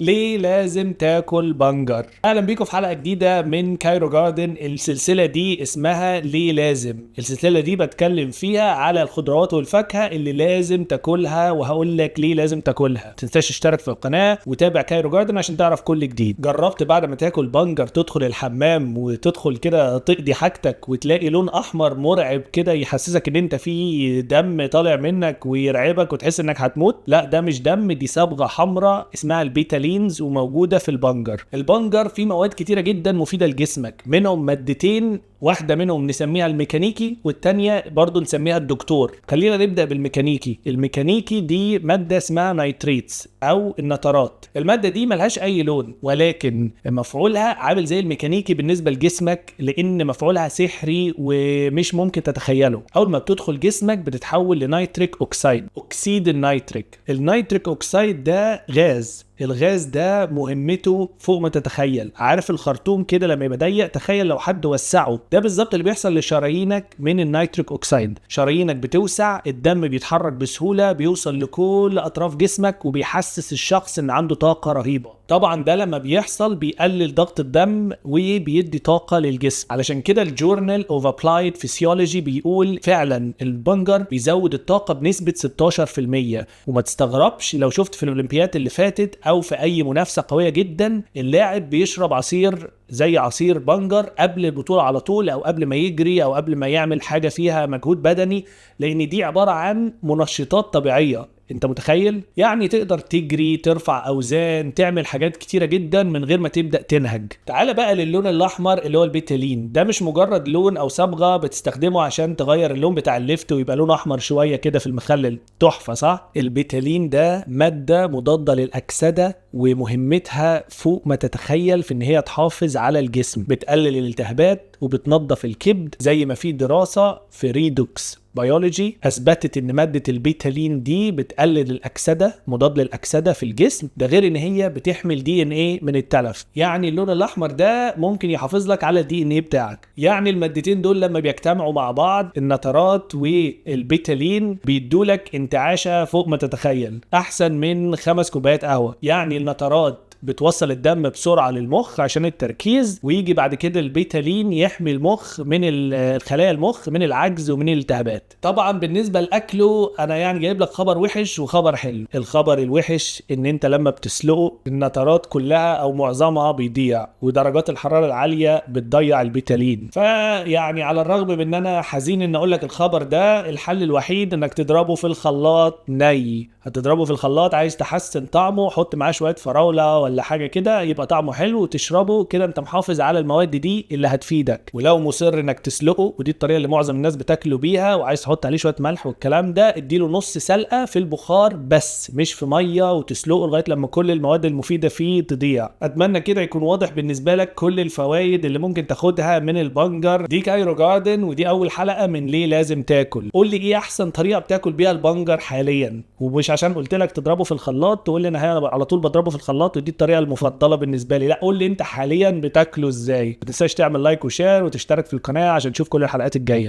ليه لازم تاكل بنجر؟ اهلا بيكم في حلقه جديده من كايرو جاردن. السلسله دي اسمها ليه لازم. السلسله دي بتكلم فيها على الخضروات والفاكهه اللي لازم تاكلها، وهقول لك ليه لازم تاكلها. متنساش تشترك في القناه وتابع كايرو جاردن عشان تعرف كل جديد. جربت بعد ما تاكل بنجر تدخل الحمام وتدخل كده تقضي حاجتك وتلاقي لون احمر مرعب كده يحسسك ان انت في دم طالع منك ويرعبك وتحس انك هتموت؟ لا، ده مش دم، دي صبغه حمراء اسمها البيتالينز وموجوده في البنجر. البنجر فيه مواد كتيره جدا مفيده لجسمك، منهم مادتين، واحده منهم نسميها الميكانيكي والتانيه برضو نسميها الدكتور. خلينا نبدا بالميكانيكي. الميكانيكي دي ماده اسمها نايتريتس او النترات. الماده دي ملهاش اي لون، ولكن مفعولها عامل زي الميكانيكي بالنسبه لجسمك، لان مفعولها سحري ومش ممكن تتخيله. اول ما بتدخل جسمك بتتحول لنيتريك اوكسيد، اكسيد النيتريك. النيتريك اوكسيد ده غاز. الغاز ده مهمته فوق ما تتخيل. عارف الخرطوم كده لما يبقى ضيق؟ تخيل لو حد وسعه. ده بالظبط اللي بيحصل لشرايينك من النيتريك اوكسيد. شرايينك بتوسع، الدم بيتحرك بسهولة، بيوصل لكل اطراف جسمك وبيحسس الشخص ان عنده طاقة رهيبة. طبعا ده لما بيحصل بيقلل ضغط الدم وبيدي طاقة للجسم. علشان كده الجورنال اوف ابلايد فيسيولوجي بيقول فعلا البنجر بيزود الطاقة بنسبة 16%. وما تستغربش لو شفت في الاولمبيات اللي فاتت او في اي منافسة قوية جدا اللاعب بيشرب عصير زي عصير بنجر قبل البطولة على طول، او قبل ما يجري، او قبل ما يعمل حاجة فيها مجهود بدني، لان دي عبارة عن منشطات طبيعية. انت متخيل؟ يعني تقدر تجري، ترفع اوزان، تعمل حاجات كتيرة جدا من غير ما تبدأ تنهج. تعال بقى للون الاحمر اللي هو البيتالين. ده مش مجرد لون او صبغة بتستخدمه عشان تغير اللون بتاع الليفت ويبقى لون احمر شوية كده في المخلل. تحفة صح؟ البيتالين ده مادة مضادة للاكسدة، ومهمتها فوق ما تتخيل في ان هي تحافظ على الجسم، بتقلل الالتهابات وبتنظف الكبد. زي ما في دراسة في ريدوكس بيولوجي اثبتت ان ماده البيتالين دي بتقلل الاكسده، مضاد للاكسده في الجسم. ده غير ان هي بتحمل دي ان ايه من التلف. يعني اللون الاحمر ده ممكن يحافظ لك على الدي ان ايه بتاعك. يعني المادتين دول لما بيجتمعوا مع بعض، النترات والبيتالين، بيدولك انتعاشه فوق ما تتخيل، احسن من 5 كوبايات قهوه. يعني النترات بتوصل الدم بسرعة للمخ عشان التركيز، ويجي بعد كده البيتالين يحمي المخ من الخلايا المخ من العجز ومن الالتهابات. طبعا بالنسبة لأكله أنا يعني جايب لك خبر وحش وخبر حلو. الخبر الوحش إن أنت لما بتسلقه النترات كلها أو معظمها بيضيع، ودرجات الحرارة العالية بتضيع البيتالين. فيعني على الرغم من أن أنا حزين إن أقول لك الخبر ده، الحل الوحيد إنك تضربه في الخلاط ني. هتضربه في الخلاط، عايز تحسن طعمه حط معاه شوية فراولة ولا حاجة كده يبقى طعمه حلو، وتشربه كده انت محافظ على المواد دي اللي هتفيدك. ولو مصر انك تسلقه، ودي الطريقة اللي معظم الناس بتاكله بيها، وعايز تحط عليه شوية ملح والكلام ده، اديله نص سلقة في البخار بس مش في مية، وتسلقه لغاية لما كل المواد المفيدة فيه تضيع. اتمنى كده يكون واضح بالنسبة لك كل الفوائد اللي ممكن تاخدها من البنجر. دي كايرو جاردن، ودي اول حلقة من ليه لازم تاكل. قول لي ايه احسن طريقة بتاكل بيها البنجر حاليا، ومش عشان قلت لك تضربه في الخلاط تقول لي انا على طول بضربه في الخلاط ودي الطريقه المفضله بالنسبه لي. لا، قول لي انت حاليا بتاكله ازاي. ما تنساش تعمل لايك وشير وتشترك في القناه عشان تشوف كل الحلقات الجايه.